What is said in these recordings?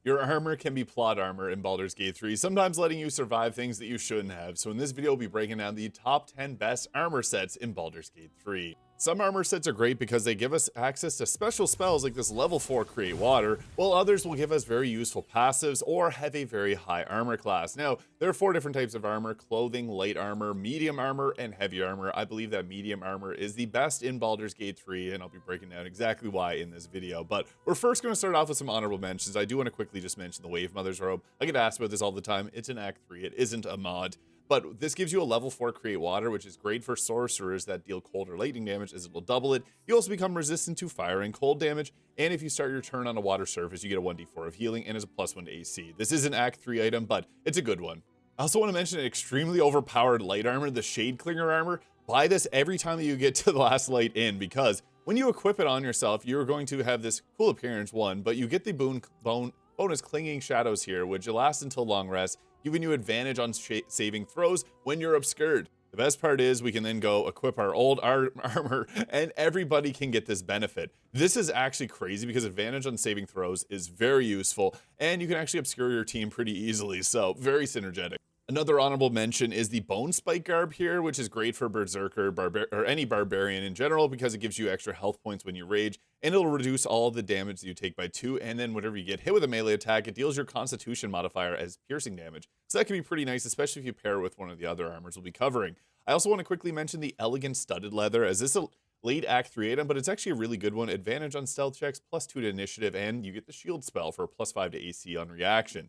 Your armor can be plot armor in Baldur's Gate 3, sometimes letting you survive things that you shouldn't have. So in this video, we'll be breaking down the top 10 best armor sets in Baldur's Gate 3. Some armor sets are great because they give us access to special spells like this level 4 Create Water, while others will give us very useful passives or have a very high armor class. Now, there are 4 different types of armor: clothing, light armor, medium armor, and heavy armor. I believe that medium armor is the best in Baldur's Gate 3, and I'll be breaking down exactly why in this video. But we're first going to start off with some honorable mentions. I do want to quickly just mention the Wave Mother's Robe. I get asked about this all the time. It's an Act 3. It isn't a mod. But this gives you a level 4 Create Water, which is great for sorcerers that deal cold or lightning damage, as it will double it. You also become resistant to fire and cold damage, and if you start your turn on a water surface, you get a 1d4 of healing and is a +1 to AC. This is an Act 3 item, but it's a good one. I also want to mention an extremely overpowered light armor, the Shade Clinger armor. Buy this every time that you get to the last light in, because when you equip it on yourself, you're going to have this cool appearance, one, but you get the bonus Clinging Shadows here, which lasts until long rest, giving you advantage on saving throws when you're obscured. The best part is we can then go equip our old armor and everybody can get this benefit. This is actually crazy because advantage on saving throws is very useful, and you can actually obscure your team pretty easily, so very synergetic. Another honorable mention is the Bone Spike Garb here, which is great for Berserker, or any Barbarian in general, because it gives you extra health points when you rage, and it'll reduce all of the damage that you take by 2, and then whenever you get hit with a melee attack, it deals your Constitution modifier as piercing damage. So that can be pretty nice, especially if you pair it with one of the other armors we'll be covering. I also want to quickly mention the Elegant Studded Leather, as this is a late Act 3 item, but it's actually a really good one. Advantage on stealth checks, +2 to initiative, and you get the shield spell for a +5 to AC on reaction.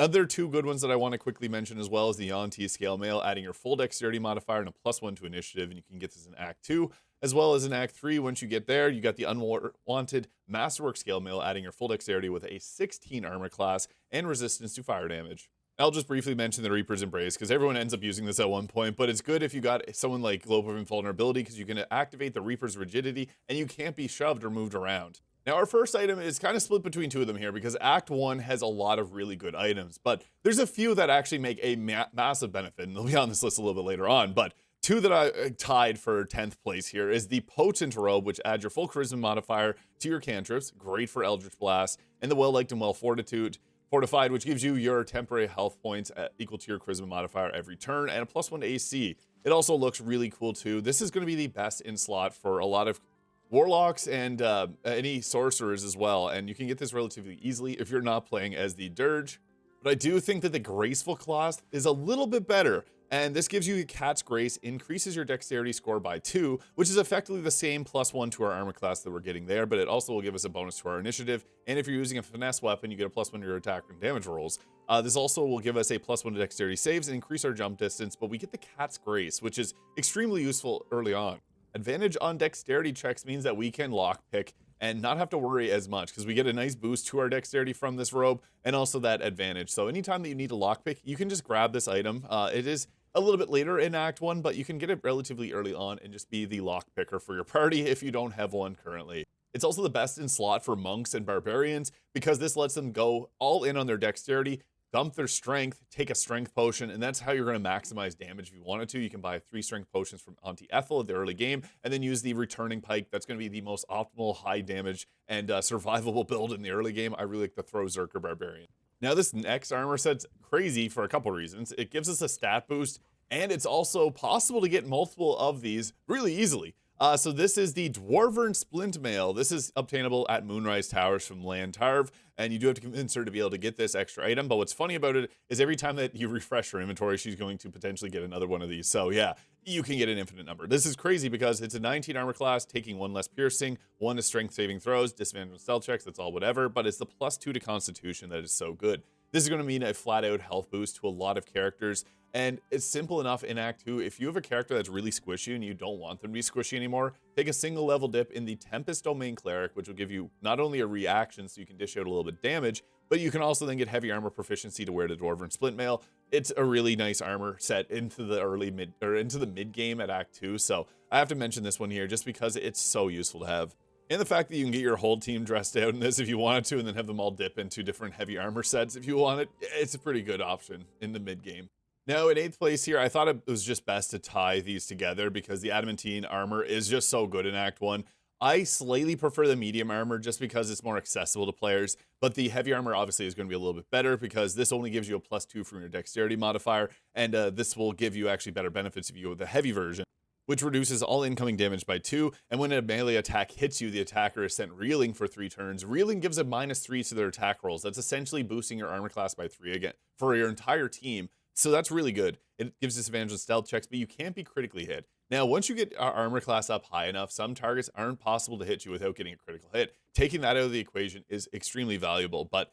Other 2 good ones that I want to quickly mention as well is the Yuan-Ti Scale Mail, adding your full dexterity modifier and a +1 to initiative, and you can get this in Act 2, as well as in Act 3. Once you get there, you got the Unwanted Masterwork Scale Mail, adding your full dexterity with a 16 armor class and resistance to fire damage. I'll just briefly mention the Reaper's Embrace, because everyone ends up using this at one point, but it's good if you got someone like Globe of Invulnerability, because you can activate the Reaper's Rigidity, and you can't be shoved or moved around. Now, our first item is kind of split between 2 of them here, because Act 1 has a lot of really good items, but there's a few that actually make a massive benefit, and they'll be on this list a little bit later on. But 2 that I tied for 10th place here is the Potent Robe, which adds your full Charisma modifier to your cantrips, great for Eldritch Blast, and the Well-Liked and Well-Fortified, which gives you your temporary health points equal to your Charisma modifier every turn, and a +1 to AC. It also looks really cool too. This is going to be the best in slot for a lot of warlocks and any sorcerers as well, and you can get this relatively easily if you're not playing as the Dirge. But I do think that the Graceful Cloth is a little bit better, and this gives you Cat's Grace, increases your dexterity score by 2, which is effectively the same +1 to our armor class that we're getting there, but it also will give us a bonus to our initiative, and if you're using a finesse weapon, you get a +1 to your attack and damage rolls. This also will give us a +1 to dexterity saves and increase our jump distance, but we get the Cat's Grace, which is extremely useful early on. Advantage on dexterity checks means that we can lockpick and not have to worry as much, because we get a nice boost to our dexterity from this robe and also that advantage. So anytime that you need a lockpick, you can just grab this item. It is a little bit later in Act 1, but you can get it relatively early on and just be the lockpicker for your party if you don't have one currently. It's also the best in slot for monks and barbarians, because this lets them go all in on their dexterity, dump their strength, take a strength potion, and that's how you're going to maximize damage if you wanted to. You can buy 3 strength potions from Auntie Ethel at the early game, and then use the returning pike. That's going to be the most optimal high damage and survivable build in the early game. I really like the Throw Zerker Barbarian. Now, this next armor set's crazy for a couple reasons. It gives us a stat boost, and it's also possible to get multiple of these really easily. So this is the Dwarven Splint Mail. This is obtainable at Moonrise Towers from Lantarv, and you do have to convince her to be able to get this extra item. But what's funny about it is every time that you refresh her inventory, she's going to potentially get another one of these. So yeah, you can get an infinite number. This is crazy because it's a 19 armor class, taking 1 less piercing, 1 to strength saving throws, disadvantage on stealth checks, that's all whatever, but it's the +2 to constitution that is so good. This is going to mean a flat out health boost to a lot of characters, and it's simple enough in Act 2. If you have a character that's really squishy and you don't want them to be squishy anymore, take a single level dip in the Tempest Domain Cleric, which will give you not only a reaction so you can dish out a little bit of damage, but you can also then get heavy armor proficiency to wear the Dwarven Splint Mail. It's a really nice armor set into the mid game at Act 2, so I have to mention this one here just because it's so useful to have. And the fact that you can get your whole team dressed out in this if you wanted to, and then have them all dip into different heavy armor sets if you want it, it's a pretty good option in the mid game. Now, in 8th place here, I thought it was just best to tie these together because the Adamantine armor is just so good in Act 1. I slightly prefer the medium armor just because it's more accessible to players, but the heavy armor obviously is going to be a little bit better because this only gives you a +2 from your dexterity modifier, and this will give you actually better benefits if you go with the heavy version, which reduces all incoming damage by 2, and when a melee attack hits you, the attacker is sent reeling for 3 turns. Reeling gives a -3 to their attack rolls. That's essentially boosting your armor class by 3 again for your entire team, so that's really good. It gives disadvantage on stealth checks, but you can't be critically hit. Now, once you get our armor class up high enough, some targets aren't possible to hit you without getting a critical hit. Taking that out of the equation is extremely valuable, but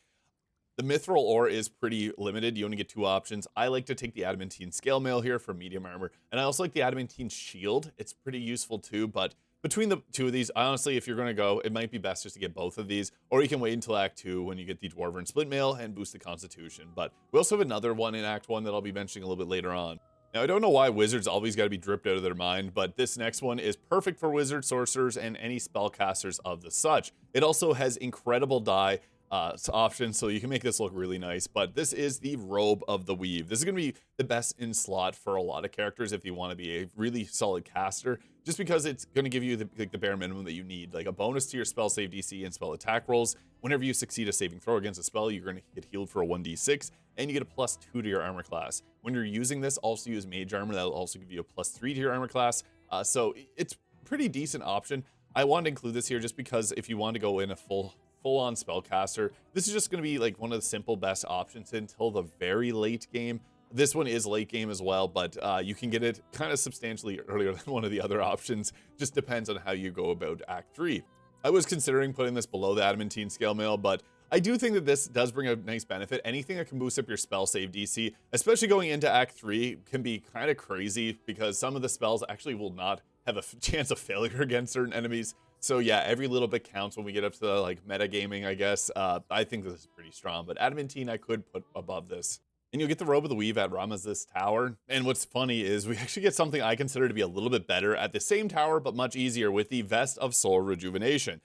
the mithril ore is pretty limited. You only get 2 options. I like to take the adamantine scale mail here for medium armor, and I also like the adamantine shield. It's pretty useful too, but between the 2 of these, honestly, if you're going to go, it might be best just to get both of these, or you can wait until Act 2 when you get the Dwarven split mail and boost the Constitution. But we also have another one in Act 1 that I'll be mentioning a little bit later on. Now, I don't know why wizards always got to be dripped out of their mind, but this next one is perfect for wizards, sorcerers, and any spellcasters of the such. It also has incredible die options, so you can make this look really nice, but this is the Robe of the Weave. This is going to be the best in slot for a lot of characters if you want to be a really solid caster, just because it's going to give you the bare minimum that you need, like a bonus to your spell save DC and spell attack rolls. Whenever you succeed a saving throw against a spell, you're going to get healed for a 1d6, and you get a +2 to your armor class. When you're using this, also use mage armor. That'll also give you a +3 to your armor class, so it's pretty decent option. I wanted to include this here just because if you want to go in a full-on spellcaster, this is just going to be like one of the simple best options until the very late game. This one is late game as well, but you can get it kind of substantially earlier than one of the other options. Just depends on how you go about Act 3. I was considering putting this below the adamantine scale mail, but I do think that this does bring a nice benefit. Anything that can boost up your spell save DC, especially going into Act 3, can be kind of crazy because some of the spells actually will not have a chance of failure against certain enemies. So yeah, every little bit counts when we get up to the like metagaming, I guess. I think this is pretty strong, but adamantine I could put above this. And you'll get the Robe of the Weave at Ramazis Tower. And what's funny is we actually get something I consider to be a little bit better at the same tower, but much easier with the Vest of Soul Rejuvenation.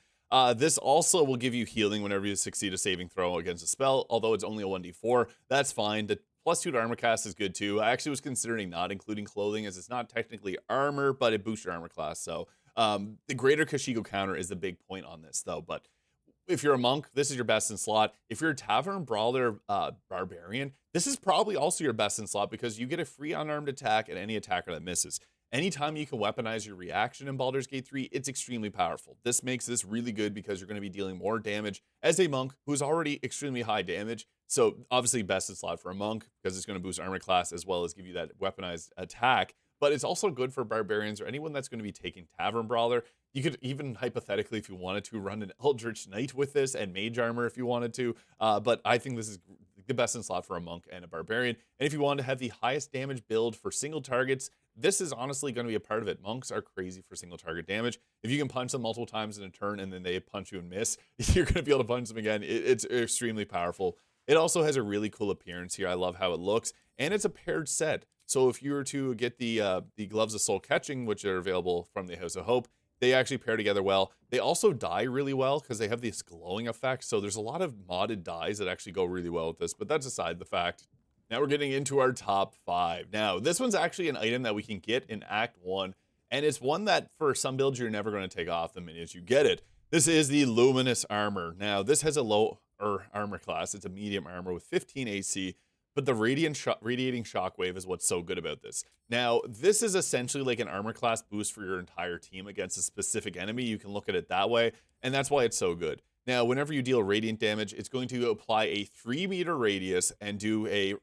This also will give you healing whenever you succeed a saving throw against a spell, although it's only a 1d4. That's fine. The +2 to armor cast is good too. I actually was considering not including clothing as it's not technically armor, but it boosts your armor class. So the greater Kashigo counter is the big point on this though. But if you're a monk, this is your best in slot. If you're a tavern brawler barbarian, this is probably also your best in slot because you get a free unarmed attack at any attacker that misses. Anytime you can weaponize your reaction in Baldur's Gate 3, it's extremely powerful. This makes this really good because you're going to be dealing more damage as a monk who's already extremely high damage. So obviously best in slot for a monk because it's going to boost armor class as well as give you that weaponized attack. But it's also good for barbarians or anyone that's going to be taking Tavern Brawler. You could even hypothetically, if you wanted to, run an Eldritch Knight with this and Mage Armor if you wanted to. But I think this is the best in slot for a monk and a barbarian. And if you want to have the highest damage build for single targets, this is honestly going to be a part of it. Monks are crazy for single target damage. If you can punch them multiple times in a turn and then they punch you and miss, you're going to be able to punch them again. It's extremely powerful. It also has a really cool appearance here. I love how it looks. And it's a paired set. So if you were to get the Gloves of Soul Catching, which are available from the House of Hope, they actually pair together well. They also dye really well because they have this glowing effect. So there's a lot of modded dyes that actually go really well with this, but that's aside the fact. Now we're getting into our top 5. Now, this one's actually an item that we can get in Act 1, and it's one that for some builds you're never going to take off the minute you get it. This is the Luminous Armor. Now, this has a low armor class. It's a medium armor with 15 AC, but the radiating shockwave is what's so good about this. Now, this is essentially like an armor class boost for your entire team against a specific enemy. You can look at it that way, and that's why it's so good. Now, whenever you deal radiant damage, it's going to apply a 3-meter radius and do a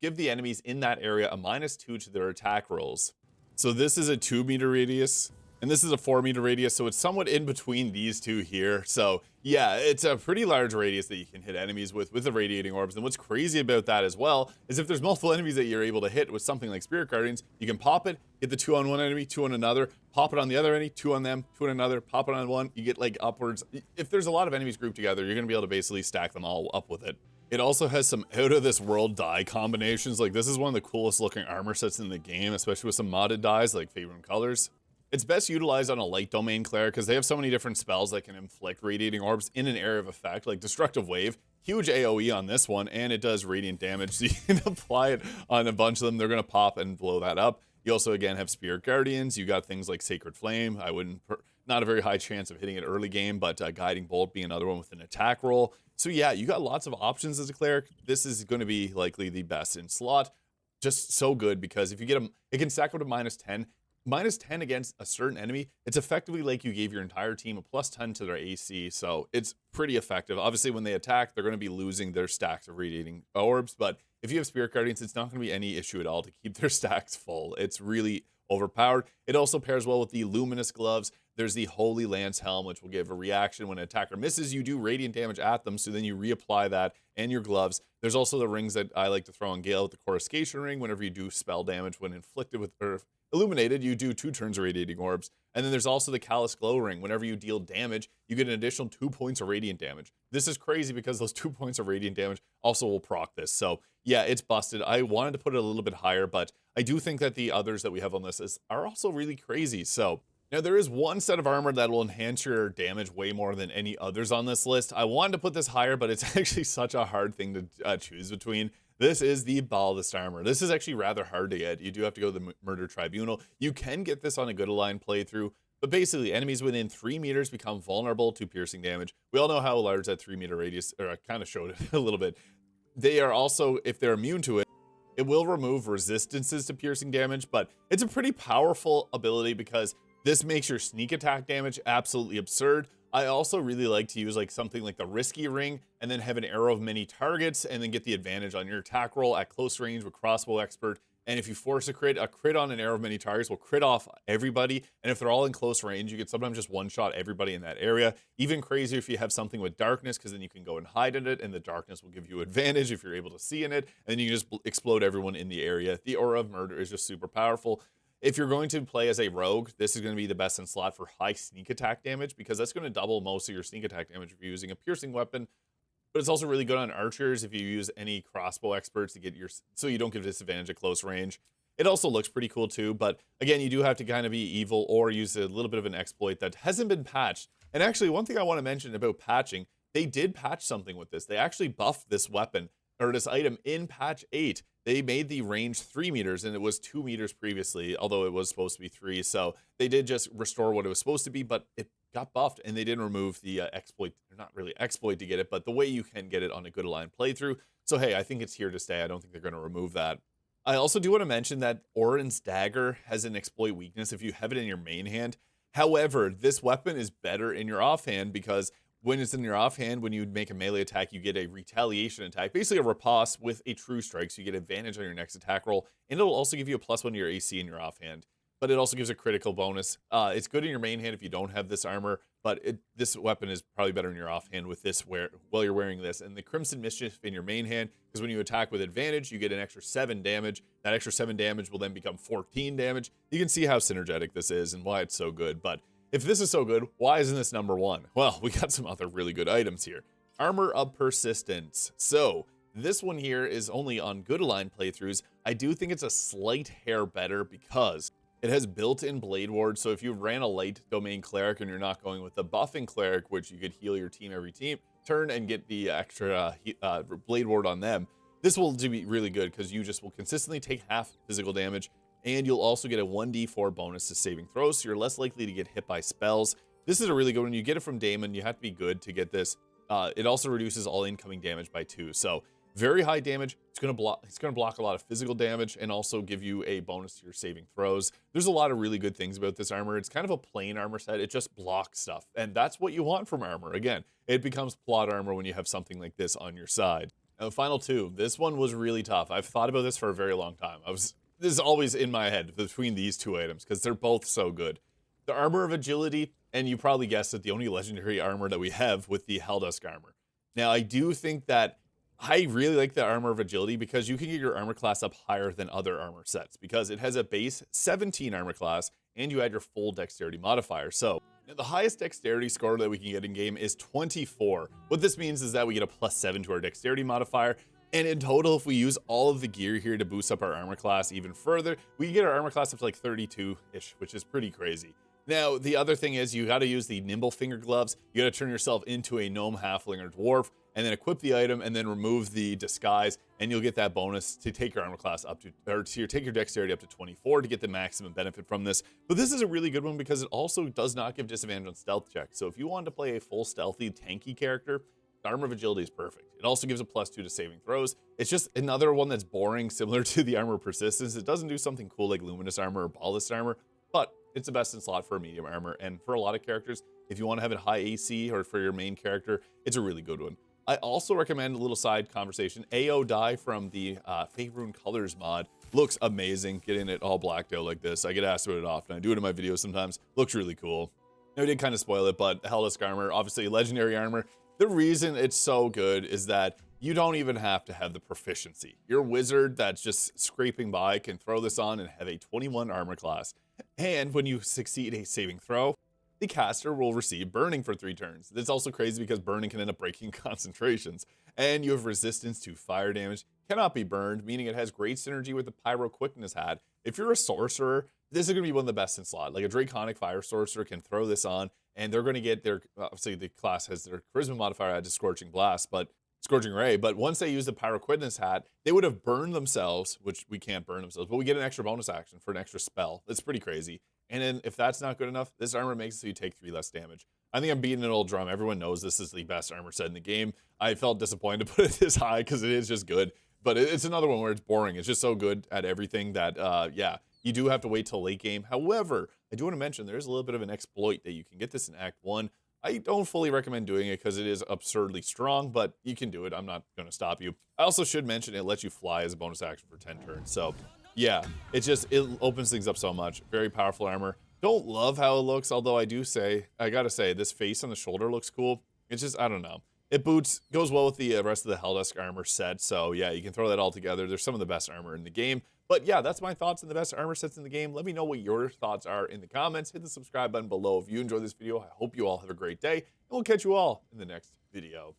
give the enemies in that area a -2 to their attack rolls. So this is a 2-meter radius, and this is a 4-meter radius, so it's somewhat in between these two here. So yeah, it's a pretty large radius that you can hit enemies with the radiating orbs. And what's crazy about that as well is if there's multiple enemies that you're able to hit with something like Spirit Guardians, you can pop it, get the 2 on one enemy, 2 on another, pop it on the other enemy, 2 on them, 2 on another, pop it on one. You get like upwards. If there's a lot of enemies grouped together, you're going to be able to basically stack them all up with it. It also has some out of this world dye combinations. Like this is one of the coolest looking armor sets in the game, especially with some modded dyes like Favorite Colors. It's best utilized on a light domain Claire because they have so many different spells that can inflict radiating orbs in an area of effect, like Destructive Wave. Huge AoE on this one, and it does radiant damage, so you can apply it on a bunch of them. They're going to pop and blow that up. You also, again, have Spirit Guardians. You got things like Sacred Flame. I wouldn't not a very high chance of hitting it early game, but Guiding Bolt being another one with an attack roll. So yeah, you got lots of options as a cleric. This is going to be likely the best in slot. Just so good because if you get them, it can stack up to -10. -10 against a certain enemy, it's effectively like you gave your entire team a +10 to their AC, so it's pretty effective. Obviously, when they attack, they're going to be losing their stacks of radiating orbs, but if you have Spirit Guardians, it's not going to be any issue at all to keep their stacks full. It's really overpowered. It also pairs well with the Luminous Gloves. There's the Holy Lance Helm, which will give a reaction when an attacker misses. You do radiant damage at them, so then you reapply that and your gloves. There's also the rings that I like to throw on Gale with the Coruscation Ring. Whenever you do spell damage when inflicted with or illuminated, you do 2 turns of radiating orbs. And then there's also the Callous Glow Ring. Whenever you deal damage, you get an additional 2 points of radiant damage. This is crazy because those 2 points of radiant damage also will proc this. So yeah, it's busted. I wanted to put it a little bit higher, but I do think that the others that we have on this list are also really crazy. So now, there is one set of armor that will enhance your damage way more than any others on this list. I wanted to put this higher, but it's actually such a hard thing to choose between. This is the Ballast armor. This is actually rather hard to get. You do have to go to the Murder Tribunal. You can get this on a good aligned playthrough, but basically, enemies within 3 meters become vulnerable to piercing damage. We all know how large that 3-meter radius, or I kind of showed it a little bit. They are also, if they're immune to it, it will remove resistances to piercing damage, but it's a pretty powerful ability because this makes your sneak attack damage absolutely absurd. I also really like to use like something like the Risky Ring and then have an arrow of many targets and then get the advantage on your attack roll at close range with Crossbow Expert. And if you force a crit on an arrow of many targets will crit off everybody. And if they're all in close range, you can sometimes just one-shot everybody in that area. Even crazier if you have something with darkness, because then you can go and hide in it, and the darkness will give you advantage if you're able to see in it. And then you can just explode everyone in the area. The Aura of Murder is just super powerful. If you're going to play as a rogue, this is going to be the best in slot for high sneak attack damage because that's going to double most of your sneak attack damage if you're using a piercing weapon. But it's also really good on archers if you use any crossbow experts to get your, so you don't give disadvantage at close range. It also looks pretty cool too, but again, you do have to kind of be evil or use a little bit of an exploit that hasn't been patched. And actually, one thing I want to mention about patching, they did patch something with this. They actually buffed this weapon or this item in patch 8. They made the range 3 meters and it was 2 meters previously, although it was supposed to be 3. So they did just restore what it was supposed to be, but it got buffed and they didn't remove the exploit, or not really exploit to get it, but the way you can get it on a good aligned playthrough. So hey, I think it's here to stay. I don't think they're going to remove that. I also do want to mention that Orin's Dagger has an exploit weakness if you have it in your main hand. However, this weapon is better in your offhand because when it's in your offhand, when you make a melee attack, you get a retaliation attack, basically a riposte with a true strike, so you get advantage on your next attack roll, and it'll also give you a +1 to your AC in your offhand, but it also gives a critical bonus. It's good in your main hand if you don't have this armor, but this weapon is probably better in your offhand with this while you're wearing this. And the Crimson Mischief in your main hand, because when you attack with advantage, you get an extra 7 damage. That extra 7 damage will then become 14 damage. You can see how synergetic this is and why it's so good, but if this is so good, why isn't this number 1? Well, we got some other really good items here. Armor of Persistence. So this one here is only on good aligned playthroughs. I do think it's a slight hair better because it has built-in Blade Ward. So if you ran a light domain cleric and you're not going with the buffing cleric, which you could heal your team every turn and get the extra Blade Ward on them, this will be really good because you just will consistently take half physical damage. And you'll also get a 1d4 bonus to saving throws, so you're less likely to get hit by spells. This is a really good one. You get it from Daemon. You have to be good to get this. It also reduces all incoming damage by 2. So very high damage. It's going to block a lot of physical damage and also give you a bonus to your saving throws. There's a lot of really good things about this armor. It's kind of a plain armor set. It just blocks stuff. And that's what you want from armor. Again, it becomes plot armor when you have something like this on your side. Now, the final two. This one was really tough. I've thought about this for a very long time. This is always in my head between these two items because they're both so good. The Armor of Agility, and you probably guessed it, the only legendary armor that we have with the Helldusk armor. Now, I do think that I really like the Armor of Agility because you can get your armor class up higher than other armor sets because it has a base 17 armor class and you add your full dexterity modifier. So now the highest dexterity score that we can get in game is 24. What this means is that we get a +7 to our dexterity modifier. And in total, if we use all of the gear here to boost up our armor class even further, we can get our armor class up to like 32-ish, which is pretty crazy. Now, the other thing is you got to use the Nimble Finger Gloves. You got to turn yourself into a gnome, halfling, or dwarf. and then equip the item, and then remove the disguise, and you'll get that bonus to take your armor class up to, or to take your dexterity up to 24 to get the maximum benefit from this. But this is a really good one because it also does not give disadvantage on stealth checks. So if you wanted to play a full stealthy, tanky character, the Armor of Agility is perfect. It also gives a +2 to saving throws. It's just another one that's boring, similar to the Armor of Persistence. It doesn't do something cool like Luminous Armor or Ballast Armor, but it's the best in slot for a medium armor. And for a lot of characters, if you want to have a high AC or for your main character, it's a really good one. I also recommend a little side conversation. AO Dye from the Faerun Colors mod looks amazing, getting it all blacked out like this. I get asked about it often. I do it in my videos sometimes. Looks really cool. I did kind of spoil it, but Hellisk armor, obviously legendary armor. The reason it's so good is that you don't even have to have the proficiency. Your wizard that's just scraping by can throw this on and have a 21 armor class. And when you succeed a saving throw, the caster will receive burning for 3 turns. That's also crazy because burning can end up breaking concentrations. And you have resistance to fire damage, cannot be burned, meaning it has great synergy with the Pyro Quickness hat. If you're a sorcerer, this is going to be one of the best in slot. Like a Draconic Fire Sorcerer can throw this on, and they're going to get their, obviously the class has their Charisma modifier added to Scorching Blast, but Scorching Ray, but once they use the Pyro Quickness hat, they would have burned themselves, which we can't burn themselves, but we get an extra bonus action for an extra spell. That's pretty crazy. And then if that's not good enough, this armor makes it so you take 3 less damage. I think I'm beating an old drum. Everyone knows this is the best armor set in the game. I felt disappointed to put it this high because it is just good, but it's another one where it's boring. It's just so good at everything that, yeah, you do have to wait till late game. However, I do want to mention there's a little bit of an exploit that you can get this in Act 1. I don't fully recommend doing it because it is absurdly strong, but you can do it. I'm not going to stop you. I also should mention it lets you fly as a bonus action for 10 turns. So yeah, it opens things up so much. Very powerful armor. Don't love how it looks, although I gotta say, this face on the shoulder looks cool. It's just, I don't know. It goes well with the rest of the Hellisk armor set. So yeah, you can throw that all together. There's some of the best armor in the game. But yeah, that's my thoughts on the best armor sets in the game. Let me know what your thoughts are in the comments. Hit the subscribe button below if you enjoyed this video. I hope you all have a great day, and we'll catch you all in the next video.